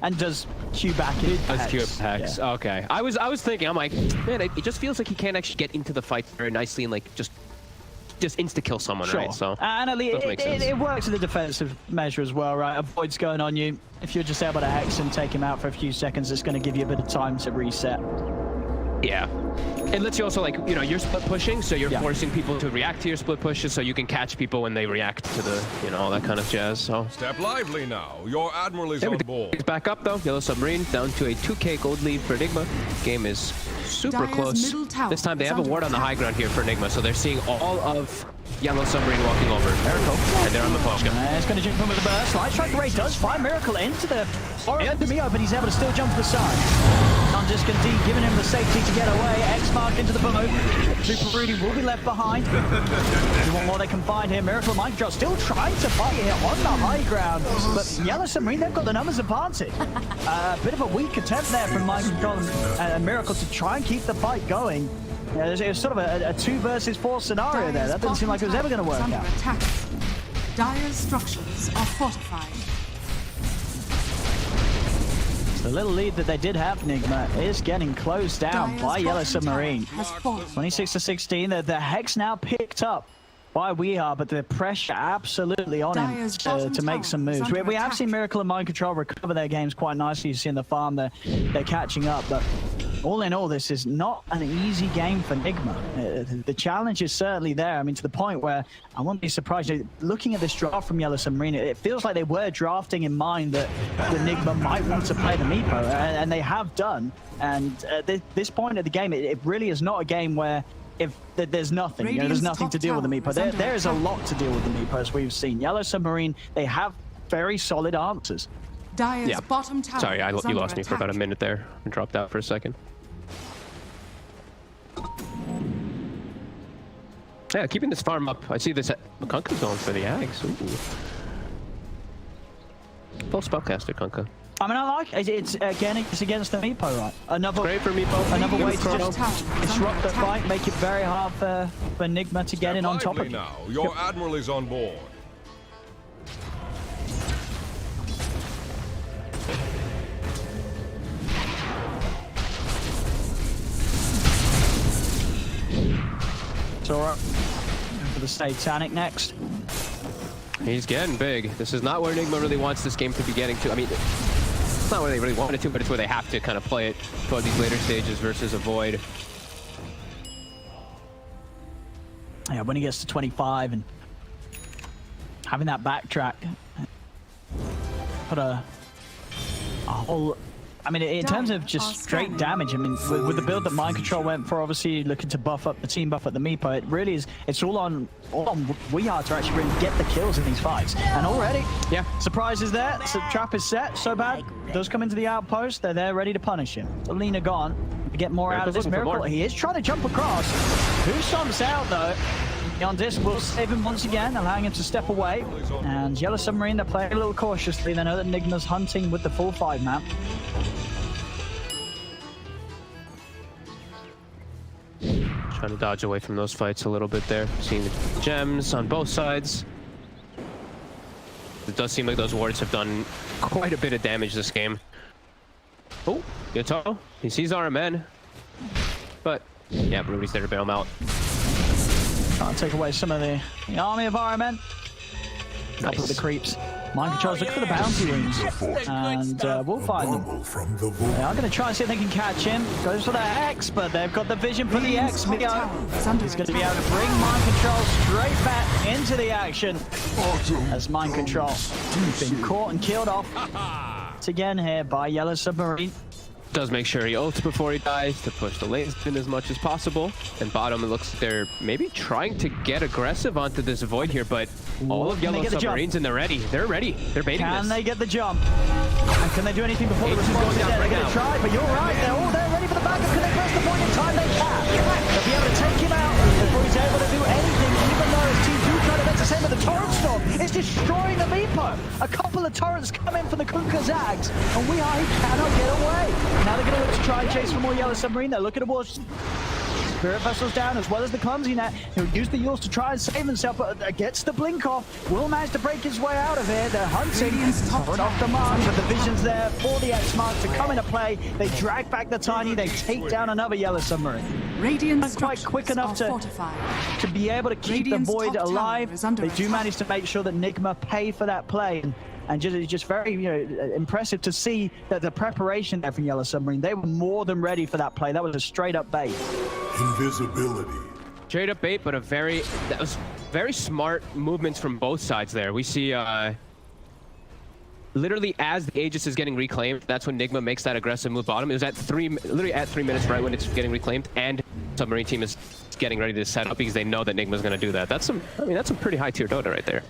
and does Q back in. Does Q hex. Yeah. Okay. I was thinking, I'm like, man, it just feels like he can't actually get into the fight very nicely and like just insta kill someone, Sure. right? So and it works in the defensive measure as well, right? Avoid's going on you. If you're just able to hex and take him out for a few seconds, it's going to give you a bit of time to reset. Yeah. It lets you also, like, you know, you're split pushing, so you're forcing people to react to your split pushes, so you can catch people when they react to the, you know, all that kind of jazz. So Step lively now. Your admiral is on board. he's back up though. Yellow Submarine down to a 2k gold lead for Nigma. Game is super Dire's close. middle tower This time they is have a under ward on the attack. high ground here for Nigma, so they're seeing all of Yellow Submarine walking over. Miracle, and they're on the push. It's going to jump in with a burst. Light Strike Ray does find Miracle into the Mio, but he's able to still jump to the side. On Disc and D giving him the safety to get away. X mark into the boat. Super Rudy will be left behind. If you want more, they can find here. Miracle Mike Drop still trying to fight here on the high ground. But Yellow Submarine, they've got the numbers advantage. A bit of a weak attempt there from Mike and Miracle to try and keep the fight going. Yeah, it was sort of a 2 versus 4 scenario there. That didn't seem like it was ever going to work out. Attack. Dire's structures are fortified. The little lead that they did have, Nigma, is getting closed down Dire's by Yellow bottom Submarine. tower has fallen. 26 to 16. The hex now picked up by We Are, but the pressure absolutely on him Dire's bottom to make tower some is moves. under We have attack. seen Miracle and Mind Control recover their games quite nicely. You see in the farm they're catching up, but all in all, this is not an easy game for Nigma. The challenge is certainly there. I mean, to the point where I wouldn't be surprised. Looking at this draft from Yellow Submarine, it feels like they were drafting in mind that the Nigma might want to play the Meepo, and they have done. And at this point of the game, it really is not a game where if there's nothing, you know, there's nothing to deal with the Meepo. There is a lot to deal with the Meepo, as we've seen. Yellow Submarine, they have very solid answers. Dire's bottom tower. Sorry, is you under lost me for about a attack. minute there. I dropped out for a second. Yeah, keeping this farm up. I see this Kunka's going for the Ags. Ooh. Full spellcaster, Kunka. I mean, I like it. It's against the Meepo, right? Another Great for Meepo. Another way to Chrono. just disrupt the fight, make it very hard for Nigma to get in on top of it. Now. Your admiral is on board. Sora for the Satanic next. He's getting big. This is not where Nigma really wants this game to be getting to. I mean, it's not where they really want it to, but it's where they have to kind of play it toward these later stages versus avoid. Yeah, when he gets to 25 and having that backtrack, put a whole. I mean, in terms of just straight damage, I mean, with the build that Mind Control went for, obviously looking to buff up the team, buff up the Meepo, it really is, it's all on We Are to actually really get the kills in these fights. And already, surprise is there, so trap is set, so bad, does come into the outpost, they're there ready to punish him. Lena gone, to get more out of this Miracle. He is trying to jump across. Who stomps out though? On Disc will save him once again, allowing him to step away. And Yellow Submarine, they're playing a little cautiously. They know that Nigma's hunting with the full 5-man. Trying to dodge away from those fights a little bit there. Seeing the gems on both sides. It does seem like those wards have done quite a bit of damage this game. Oh, Yato. He sees RMN. But, yeah, Rudy's there to bail him out. Trying to take away some of the army of RMN. Couple of the creeps. Mind Control's looking for the bounty rings. And we'll find them. They are going to try and see if they can catch him. Goes for the X, but they've got the vision for the X. Mio is going to be able to bring Mind Control straight back into the action. As Mind Control been caught and killed off. It's again here by Yellow Submarine. Does make sure he ults before he dies to push the lane spin as much as possible. And bottom, it looks like they're maybe trying to get aggressive onto this Void here, but all of Yellow Submarines and they're ready. They're ready. They're baiting this. Can they get the jump? And can they do anything before the response is there? They're going to try, but you're right. They're all there ready for the backup. Can they press the point in time? They can. They'll be able to take him out before he's able to do anything, even though his team do try to make the same with the Torrent Storm. It's destroying the Meepo. A couple of turrets come in for the Kunkka Zags, and We Are, he cannot get away. Now they're going to look to try and chase for more Yellow Submarine. They're looking towards Spirit Vessel's down, as well as the Clumsy Net. He'll use the Yules to try and save himself, but gets the blink off. Will manage to break his way out of here. They're hunting. Right off the mark, but the vision's there for the X-Mark to come into play. They drag back the Tiny. They take down another Yellow Submarine. Radiant Quite quick enough to be able to keep Radiant's the Void top tower alive. is under They do attack. manage to make sure that Nigma pay for that play. And just very, impressive to see that the preparation there from Yellow Submarine. They were more than ready for that play. That was a straight up bait. Invisibility. Straight up bait, but that was very smart movements from both sides there. We see literally as the Aegis is getting reclaimed, that's when Nigma makes that aggressive move bottom. It was literally at 3 minutes right when it's getting reclaimed, and Submarine team is getting ready to set up because they know that Nigma's going to do that. That's some pretty high tier Dota right there.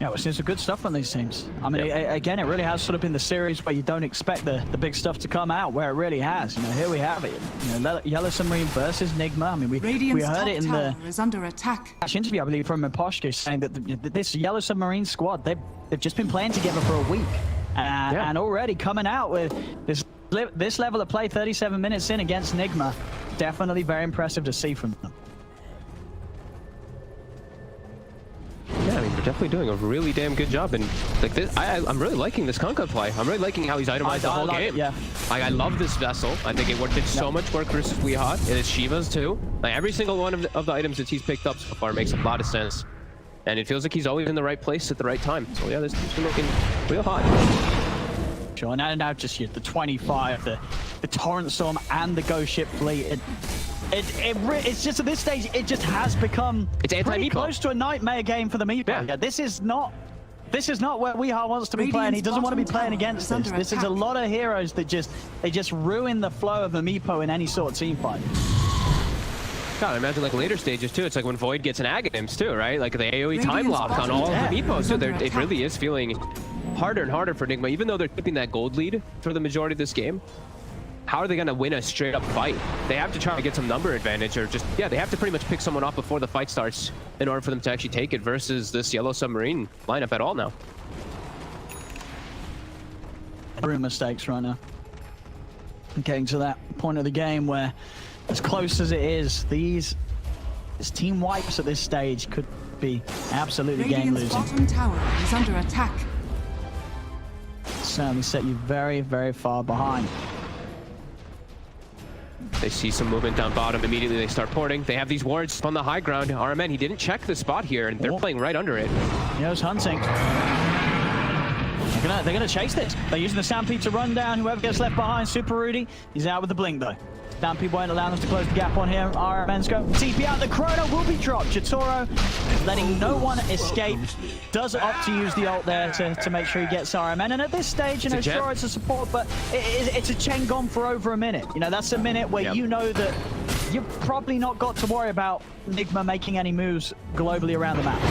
Yeah, we're seeing some good stuff from these teams. I mean, again, it really has sort of been the series where you don't expect the big stuff to come out, where it really has. Here we have it. Yellow Submarine versus Nigma. I mean, we heard it in the is under attack. interview, I believe, from Imposhko, saying that this Yellow Submarine squad, they've just been playing together for a week. And already coming out with this level of play, 37 minutes in against Nigma, definitely very impressive to see from them. Yeah, I mean, they're definitely doing a really damn good job, and like this, I'm really liking this Conquer play. I'm really liking how he's itemized the whole game. Yeah. I love this vessel. I think it did so much work versus Weehawk. It is Shiva's too. Like every single one of the items that he's picked up so far makes a lot of sense, and it feels like he's always in the right place at the right time. So yeah, this team's been looking real hot. Sure, now just the 25, the Torrent Storm, and the Ghost Ship fleet. It's just at this stage, it just has become pretty close to a nightmare game for the Meepo. Yeah, this is not where Weehawk wants to be playing. He doesn't want to be playing against this. This is a lot of heroes that just ruin the flow of the Meepo in any sort of team fight. God, I imagine like later stages too. It's like when Void gets an Aghanim's too, right? Like the AoE time lock on all of the Meepos. So it really is feeling harder and harder for Nigma, even though they're keeping that gold lead for the majority of this game. How are they going to win a straight up fight? They have to try to get some number advantage, or just, they have to pretty much pick someone off before the fight starts in order for them to actually take it versus this Yellow Submarine lineup at all now. Real mistakes right now. Getting to that point of the game where, as close as it is, these team wipes at this stage could be absolutely game Radiant's losing. bottom tower is under attack. Certainly set you very, very far behind. They see some movement down bottom. Immediately they start porting. They have these wards on the high ground. RMN, he didn't check the spot here, and they're playing right under it. Yo's hunting. They're gonna chase this. They're using the Stampede to run down whoever gets left behind. Super Rudy, he's out with the blink though. Stampede won't allow them to close the gap on him. RMN's go. TP out. The Chrono will be dropped. Chitoro letting no one escape. Does opt to use the ult there to make sure he gets RMN. And at this stage, sure, it's a support, but it's a chain gone for over a minute. That's a minute where you know that you've probably not got to worry about Nigma making any moves globally around the map.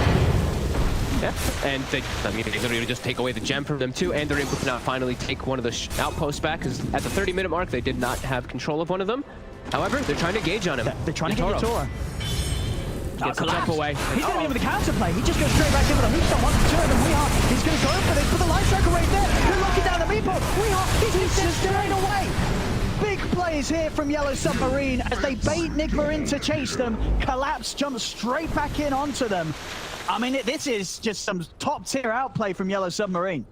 Yeah, and they literally just take away the gem from them too, and they're able to now finally take one of the outposts back, because at the 30-minute mark, they did not have control of one of them. However, they're trying to gauge on him. They're trying to get Toro. Gets the jump away. He's going in with the counterplay. He just goes straight back in with him. He's not one to two of them. Weehawk, he's going to go for this, but the life cycle right there. They're locking down the Meepo. Weehawk, he's just straight away. Big plays here from Yellow Submarine as they bait Nigma in to chase them. Collapse jumps straight back in onto them. I mean, this is just some top-tier outplay from Yellow Submarine.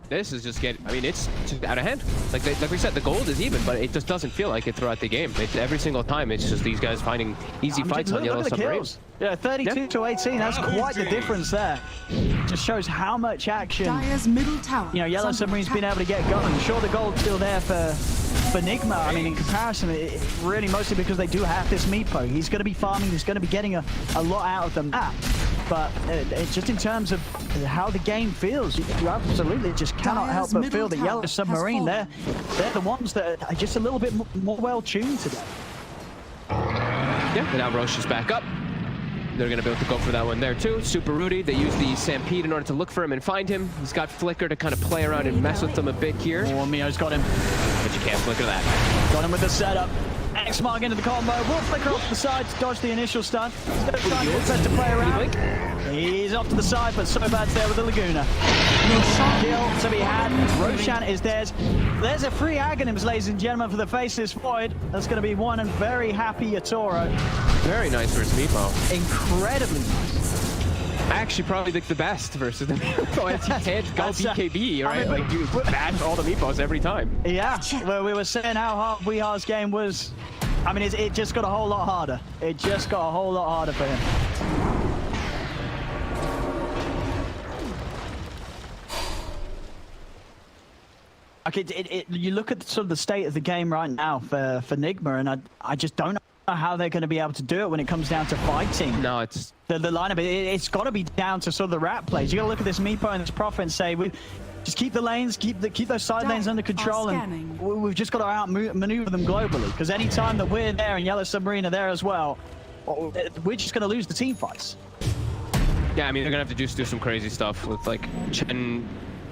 This is just it's just out of hand. Like we said, the gold is even, but it just doesn't feel like it throughout the game. Every single time, it's just these guys finding easy fights on Yellow Submarine. Yeah, 32 to 18, that's quite the difference there. Just shows how much action, Dire's middle tower. Yellow Submarine's been able to get going. Sure, the gold's still there for Nigma. I mean, in comparison, really mostly because they do have this Meepo. He's going to be farming, he's going to be getting a lot out of the map. But just in terms of how the game feels, you absolutely just cannot help but feel that Yellow Submarine, they're the ones that are just a little bit more well-tuned today. Yeah, and now Roche is back up. They're going to be able to go for that one there too. Super Rudy, they use the Stampede in order to look for him and find him. He's got Flicker to kind of play around and mess with them a bit here. Oh, Mio's got him. But you can't flicker that. Got him with the setup. X-Mark into the combo. Will flicker off to the side to dodge the initial stun. Instead of trying to play around. He's off to the side, but so bad's there with the Laguna. Kill to be had. Roshan is theirs. There's a free Aghanims, ladies and gentlemen, for the Faceless Void. That's going to be one and very happy Yatoro. Very nice versus Meepo. Incredibly nice. Actually, probably the best versus the Meepo. As he can't go BKB, right? I mean, like, you match all the Meepos every time. Yeah, well, we were saying how hard Weehar's game was. I mean, it just got a whole lot harder. It just got a whole lot harder for him. Okay, you look at sort of the state of the game right now for Nigma, and I just don't know how they're going to be able to do it when it comes down to fighting. No, it's the lineup. It's got to be down to sort of the rat plays. You got to look at this Meepo and this Prophet and say, just keep the lanes, keep those side lanes under control, and we've just got to outmaneuver them globally. Because any time that we're there and Yellow Submarine are there as well, we're just going to lose the team fights. Yeah, I mean, they're going to have to just do some crazy stuff with like Chen.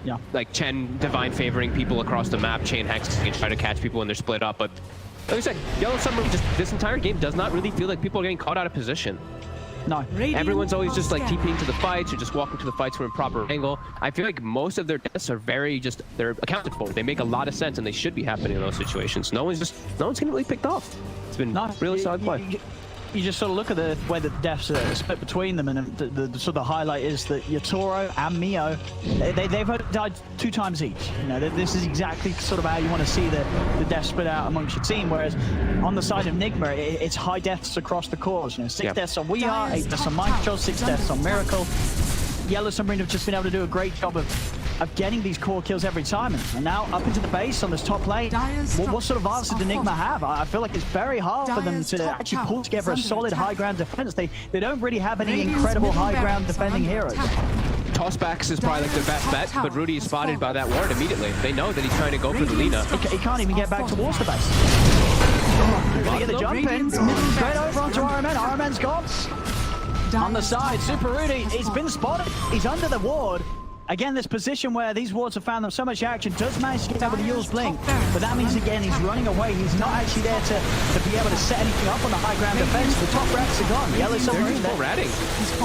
Yeah. Like Chen divine favoring people across the map, chain hexing and try to catch people when they're split up. But like I said, Yellow Submarine just this entire game does not really feel like people are getting caught out of position. No. Everyone's always just like TPing to the fights or just walking to the fights from a proper angle. I feel like most of their deaths are they're accounted for. They make a lot of sense and they should be happening in those situations. No one's getting really picked off. It's been really solid play. You just sort of look at the way that the deaths are split between them, and the sort of highlight is that Yatoro and Mio, they've died 2 times each. You know, this is exactly sort of how you want to see the deaths split out amongst your team. Whereas on the side of Nigma, it's high deaths across the cores. You know, 6 deaths on Weehar, 8 deaths on Mind Control, 6 deaths on Miracle. Yellow Submarine have just been able to do a great job of getting these core kills every time. And now up into the base on this top lane, what sort of answer did Nigma have? I feel like it's very hard for them to actually pull together a solid high ground defense. They don't really have any incredible high ground defending heroes. Tossbacks is probably like their best bet, but Rudy is spotted by that ward immediately. They know that he's trying to go for the Lina. He can't even get back towards the base. Gonna get the jump in. Straight over onto RMN. RMN's gone. On the side, Super Rudy, he's been spotted. He's under the ward. Again, this position where these wards have found them so much action does manage to get out with the Yule's Blink, but that means again he's running away. He's not actually there to be able to set anything up on the high ground defense. The top rats are gone. Yellow Submarine, they're ratting.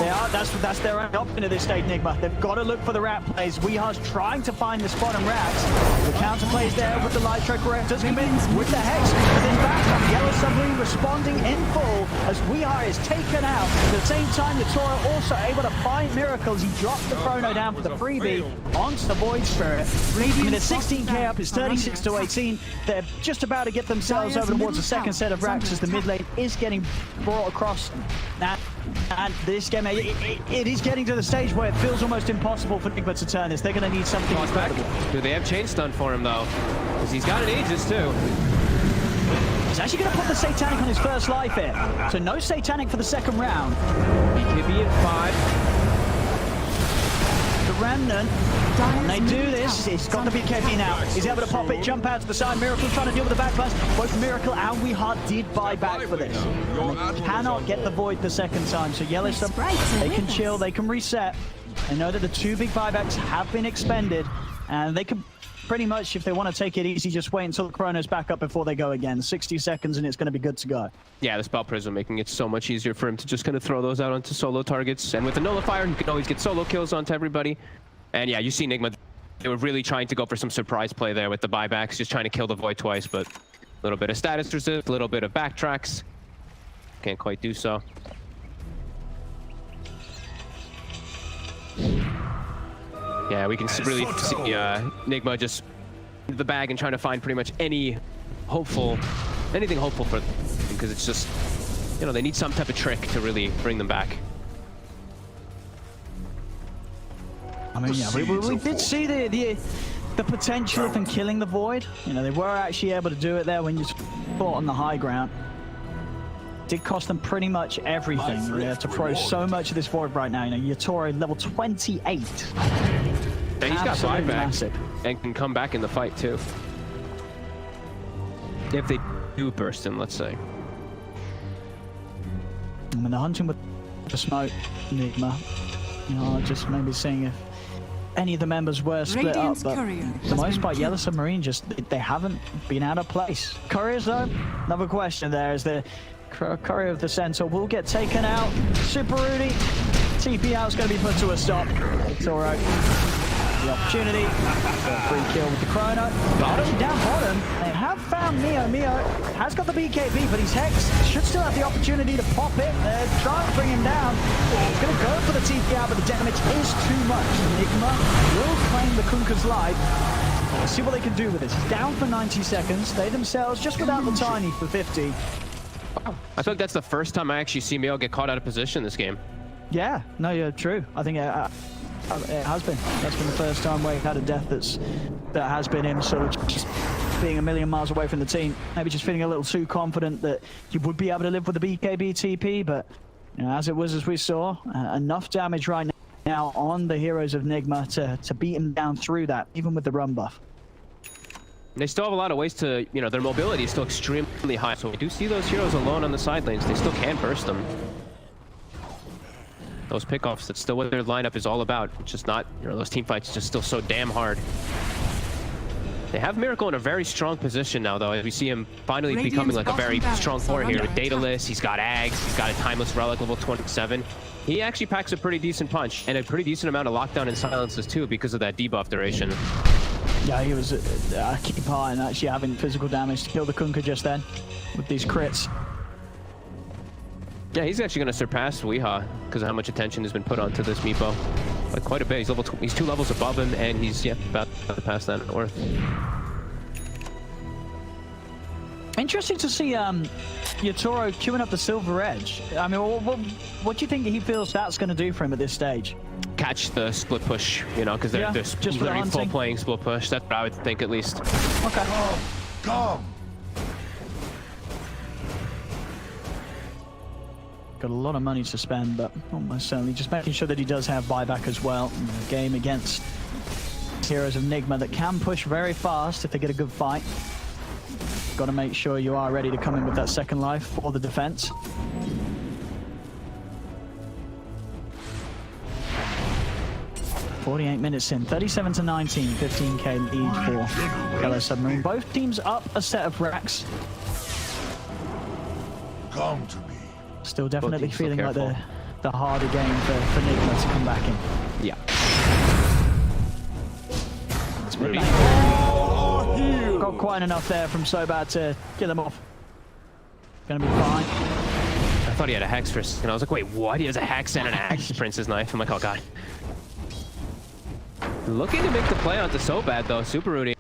They are. That's their own option at this stage, Nigma. They've got to look for the rat plays. Weehar's trying to find the spot on rats. The counter plays there with the light stroke correct. Does come in with the hex, but then back up. Yellow Submarine responding in full as Weehar is taken out. At the same time, the Toro also able to find miracles. He drops the chrono down for the freebie onto the Void Spirit. I mean, it's 16k up, it's 36 to 18. They're just about to get themselves over towards the second set of racks as the mid lane is getting brought across. And this game, it is getting to the stage where it feels almost impossible for Nigma to turn this. They're going to need something incredible. Do they have chain stun for him though? Because he's got an Aegis too. He's actually going to put the Satanic on his first life here. So no Satanic for the second round. He could be at 5. Remnant, when they do this, it's got to be KP now. He's able to pop it, jump out to the side. Miracle's trying to deal with the backlash. Both Miracle and Weehar did buy back for this. And they cannot get the Void the second time. So Yellow Sub, they can chill, they can reset. They know that the 2 big buybacks have been expended, and they can pretty much, if they want to take it easy, just wait until the chrono's back up before they go again. 60 seconds and it's going to be good to go. Yeah, the Spell Prism making it so much easier for him to just kind of throw those out onto solo targets. And with the Nullifier, you can always get solo kills onto everybody. And yeah, you see Nigma, they were really trying to go for some surprise play there with the buybacks, just trying to kill the Void twice, but a little bit of status resist, a little bit of backtracks. Can't quite do so. Yeah, we can really see Nigma just in the bag and trying to find pretty much anything hopeful for them, because it's just, you know, they need some type of trick to really bring them back. I mean, yeah, we did see the potential of them killing the Void. You know, they were actually able to do it there when you fought on the high ground. Did cost them pretty much everything to throw so much of this Void right now. You know, Yatoro level 28. Yeah, he's got buyback massive. and can come back in the fight too. If they do burst him, let's say. I mean, they're hunting with the smoke, Nigma. You know, just maybe seeing any of the members were split up, Radiant's but courier for the has most been part, killed. Yellow Submarine just, they haven't been out of place. Couriers though, another question there is the courier of the Centaur will get taken out. Super Rudy, TP out's going to be put to a stop. It's all right. The opportunity, free kill with the Chrono. Actually down bottom, they have found Mio. Mio has got the BKB, but he's hexed. Should still have the opportunity to pop it. They're trying to bring him down. He's going to go for the TP out, but the damage is too much. Nigma will claim the Kunkka's life. Let's see what they can do with this. He's down for 90 seconds. They themselves just without the Tiny for 50. Wow. I feel like that's the first time I actually see Mio get caught out of position this game. Yeah, no, you're true. I think it has been. That's been the first time where he had a death that has been him sort of just being a million miles away from the team. Maybe just feeling a little too confident that he would be able to live with the BKB TP, but you know, as it was, as we saw, enough damage right now on the heroes of Nigma to beat him down through that, even with the run buff. They still have a lot of ways to, you know, their mobility is still extremely high. So we do see those heroes alone on the side lanes. They still can burst them. Those pickoffs, that's still what their lineup is all about. It's just not, you know, those team fights just still so damn hard. They have Miracle in a very strong position now, though, as we see him finally Radiant's becoming like a very bottom strong barracks forward are here. under attack. Dataless, he's got Ags, he's got a Timeless Relic level 27. He actually packs a pretty decent punch and a pretty decent amount of lockdown and silences too because of that debuff duration. Yeah, he was a key part in actually having physical damage to kill the Kunkka just then with these crits. Yeah, he's actually going to surpass Weeha because of how much attention has been put onto this Meepo. Like quite a bit. He's 2 levels above him, and he's about to pass that north. Interesting to see Yatoro queuing up the Silver Edge. I mean, what do you think he feels that's going to do for him at this stage? Catch the split push, you know, because they're just for the literally full hunting. playing split push. That's what I would think at least. Okay. Come. Got a lot of money to spend, but almost certainly just making sure that he does have buyback as well in the game against heroes of Nigma that can push very fast if they get a good fight. Got to make sure you are ready to come in with that second life for the defense. .48 minutes in, 37 to 19, 15k lead for Yellow Submarine. Both teams up a set of racks. Come to me. Still definitely teams still feeling like careful. the harder game for Nigma to come back in. Yeah. It's really got quite enough there from Sobad to kill him off. Gonna be fine. I thought he had a hex for a second. I was like, wait, what? He has a hex and an axe Prince's knife. I'm like, oh god. Looking to make the play onto Sobad though. Super Rudy.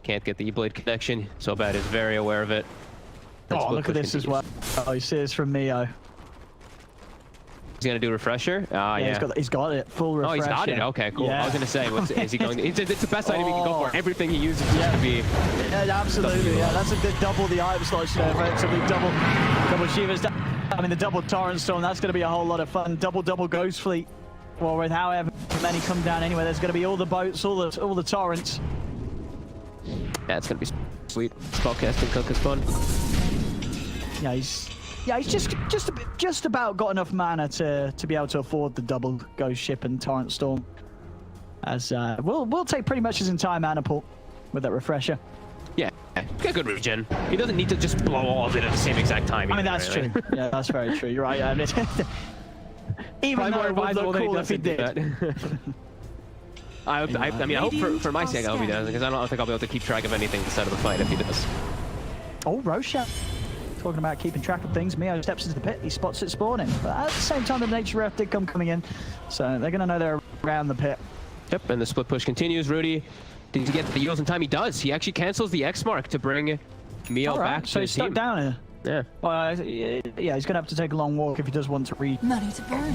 Can't get the E-Blade connection. Sobad is very aware of it. Oh, look at this as well. Oh, you see this from Mio. He's gonna do refresher. Ah, yeah. He's got it. Full refresher. Oh, he's got it. Okay, cool. Yeah. I was gonna say, is he going? It's the best item he can go for. Everything he uses is Yeah. to be. Yeah, absolutely. Yeah, that's a good double the item slots there. Effectively double Shivas. I mean, the double Torrent Storm. That's gonna be a whole lot of fun. Double Ghost Fleet. Well, with however many come down anyway, there's gonna be all the boats, all the torrents. Yeah, it's gonna be sweet. Spellcasting cook is fun. Yeah, he's just about got enough mana to be able to afford the double Ghost Ship and Torrent Storm. As we'll take pretty much his entire mana pool with that refresher. Yeah, get good regen. He doesn't need to just blow all of it at the same exact time. I mean, either, that's right? true. Yeah, that's very true. You're right. I mean, even though it would look cool if he did. I mean, I hope for my sake I hope he does, because I don't think I'll be able to keep track of anything instead of the fight if he does. Oh, Roshan. Talking about keeping track of things, Mio steps into the pit, he spots it spawning. But at the same time, the nature ref did come coming in, so they're going to know they're around the pit. Yep, and the split push continues. Rudy, did he get to the heals in time? He does. He actually cancels the X mark to bring Mio back so to he's his stuck team. down here. Yeah. Well, yeah, he's going to have to take a long walk if he does want to read. Money to burn.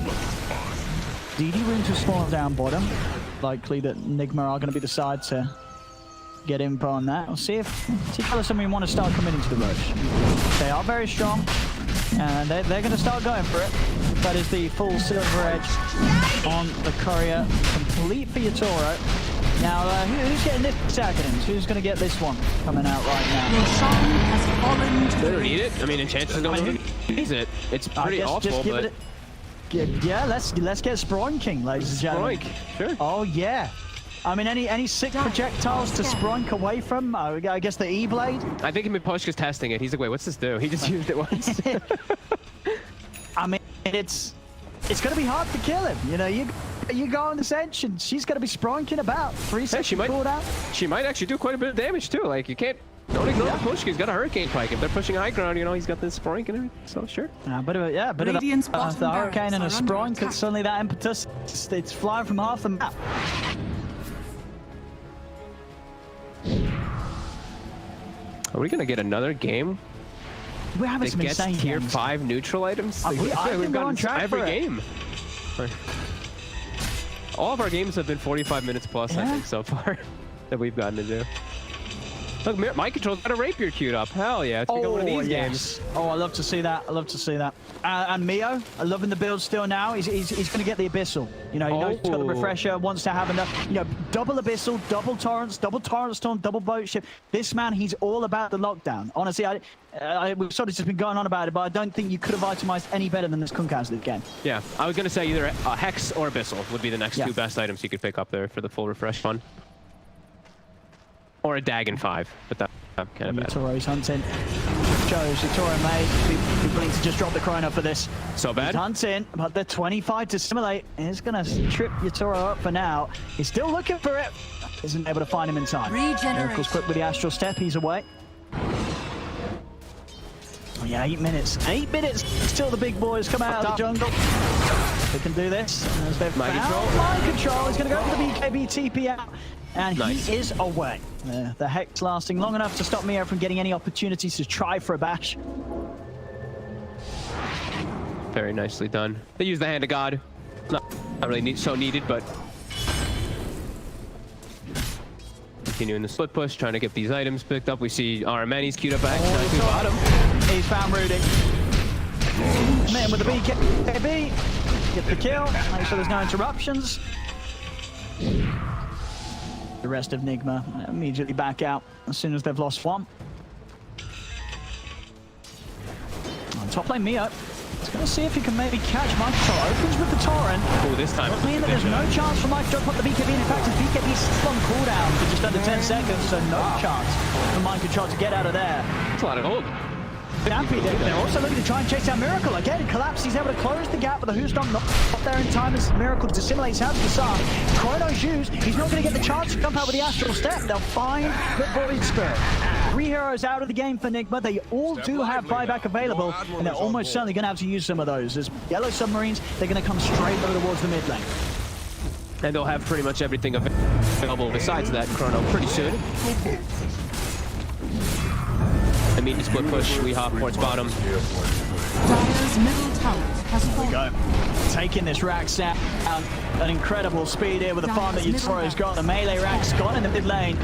DD room to spawn down bottom. Likely that Nigma are going to be the side to get info on that. We'll see if Yellow Submarine want to start committing to the rush. They are very strong, and they're going to start going for it. That is the full Silver Edge on the courier, complete for Yatoro. Now, who's getting this seconds? Who's going to get this one coming out right now? Roshan has fallen to They the don't need it. I mean, Enchantress don't use it. It's pretty I guess awful, just give but it. Yeah, let's get Spronking, ladies and gentlemen. Sproink, sure. Oh yeah. I mean, any sick projectiles to Spronk away from? I guess the E-blade. I think Miposhka's testing it. He's like, wait, what's this do? He just used it once. I mean, it's going to be hard to kill him. You know, you go on this edge, and she's going to be Spronking about 3 seconds cooldown. She might actually do quite a bit of damage too. Like, you can't. Don't ignore Miposhka. He's got a Hurricane Pike. If they're pushing high ground, you know, he's got this Spronk and everything. So sure. Bit of Radiant's the bottom Hurricane and a barracks are under Spronk, attack. and suddenly that impetus, it's flying from half the map. Are we gonna get another game We're having that some gets insane tier games. 5 neutral items? I Like, think we've we're on gotten track every for it. game. All of our games have been 45 minutes plus, I Yeah. think, so far that we've gotten to do. Look, my control's got a rapier queued up. Hell yeah, it's become one of these games. Oh, I love to see that. I love to see that. And Mio, I'm loving the build still now. He's going to get the Abyssal. You know, he's got the refresher, wants to have enough. You know, double Abyssal, double Torrent Storm, double Boat Ship. This man, he's all about the lockdown. Honestly, we've sort of just been going on about it, but I don't think you could have itemized any better than this Kunkaz game. Yeah, I was going to say either Hex or Abyssal would be the next two best items you could pick up there for the full refresh fun. Or a Dagon 5, but that's kind of bad. Toro's hunting. Shows Toro may be willing to just drop the Chrono for this. So bad? He's hunting, but the 25 to simulate is going to trip Yatoro up for now. He's still looking for it. Isn't able to find him in time. Miracle's quick with the Astral Step. He's away. Oh, yeah, 8 minutes. 8 minutes till the big boys come out of the jungle. They can do this. As they've Mind found control. Mind control. He's going to go for the BKB TP out. And Nice. he is away. The Hex lasting long enough to stop Mio from getting any opportunities to try for a bash. Very nicely done. They use the Hand of God. Not really needed, but continuing the split push, trying to get these items picked up. We see RMN, he's queued up back to the bottom. He's found Rudy. Man with the BKB. Get the kill. Make sure there's no interruptions. The rest of Nigma immediately back out as soon as they've lost one. On top lane, Mio. He's going to see if he can maybe catch Micro. Opens with the Torrent. Oh, this time. Doesn't mean that there's no chance for Micro to put the BKB in. In fact, his BKB is still on cooldown for just under 10 seconds, so no chance for Micro to get out of there. That's a lot of gold. Dampy, they're also looking to try and chase down Miracle. Again, Collapse, he's able to close the gap, but the Who's not there in time as Miracle dissimulates out to the side. Chrono's used. He's not going to get the chance to jump out with the Astral Step. They'll find the Void Spirit. 3 heroes out of the game for Nigma. They all do have buyback available, and they're almost certainly going to have to use some of those. As Yellow Submarines, they're going to come straight over towards the mid lane. And they'll have pretty much everything available besides that Chrono pretty soon. Immediate split push, we hop towards bottom. Dire's middle tower has fallen. Go. Taking this Rax out at incredible speed here with the farm that Yatoro's got. The melee Rax gone in the mid lane.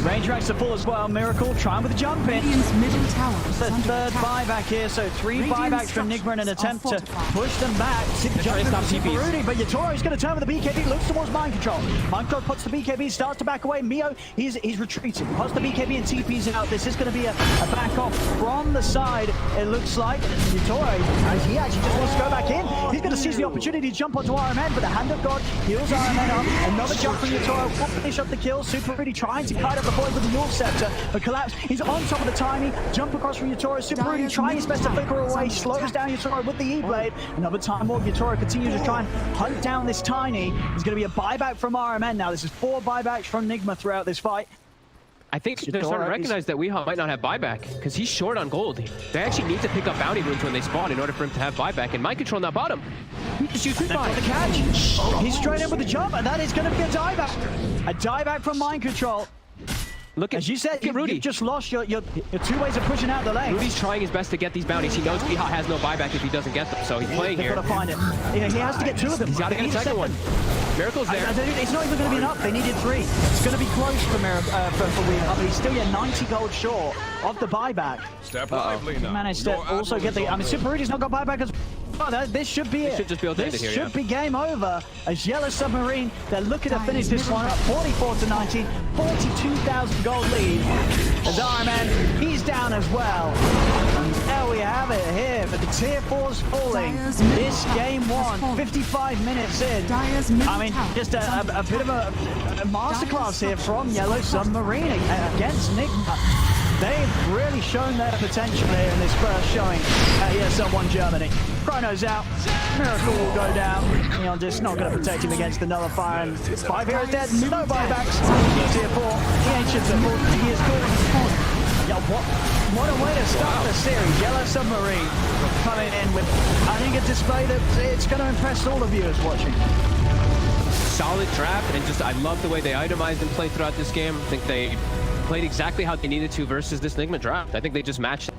Range Rax are full as well. Miracle trying with the jump in. Radiant's middle tower is The under third attack. buyback here, so 3 Radiant buybacks from Nigma in an attempt to structures are push them back. trying to stop TPs. Rudy, but Yatoro's going to turn with the BKB, looks towards Mind Control. Mind Control puts the BKB, starts to back away. Mio, he's retreating. Puts the BKB and TPs out. This is going to be a back off from the side, it looks like. Yatoro, as he actually just wants to go back in. He's going to seize the opportunity to jump onto RMN, but the Hand of God heals RMN up. Another jump from Yatoro will finish up the kill. Super Rudy trying to kite up the void with the Yule Scepter, but Collapse, he's on top of the Tiny. Jump across from Yatoro. Super Rudy trying his best to flicker away, slows down Yatoro with the E-Blade. Another time more, Yatoro continues to try and hunt down this Tiny. There's going to be a buyback from RMN now. This is 4 buybacks from Nigma throughout this fight. I think they're starting to recognize that Weehaw might not have buyback because he's short on gold. They actually need to pick up bounty runes when they spawn in order for him to have buyback. And Mind Control on that bottom, he just used They've got the catch. He's straight in with the jump, and that is going to be a dieback. A dieback from Mind Control. look at, As you said, Rudy. you just lost your 2 ways of pushing out the lane. Rudy's trying his best to get these bounties. He knows Weehaw has no buyback if he doesn't get them, so he's playing They've here. got to find it. Yeah, he has to get 2 of them. He's got to get a second one. Miracle's there. It's not even going to be enough. They needed 3. It's going to be close for Weehaw, but he's still 90 gold short of the buyback. Step lively He now. managed to Your also get the... admiral I mean, is on Super Rudy's not got buyback as well. This should be it. should just be able to end This it here, should be game over. As Yellow Submarine, they're looking to finish this one up. 44 to 19, 42,000 gold lead. As RMN, he's down as well. And we have it here for the tier 4's falling. Dyer's middle This tower game has one, fallen. 55 minutes in. Dyer's middle I mean, tower just is a under bit of a masterclass here from Yellow Submarine against Nigma. They've really shown their potential here in this first showing at ESL 1 Germany. Chrono's out. Miracle will go down. Neon just not going to protect him against the nullifier. And 5 heroes dead. No buybacks. Tier 4. The Ancients are full. He is gone. Yeah, what a way to start the series. Yellow Submarine coming in with, I think, a display that it's going to impress all the viewers watching. Solid trap, and just I love the way they itemized and played throughout this game. I think they played exactly how they needed to versus this Nigma draft. I think they just matched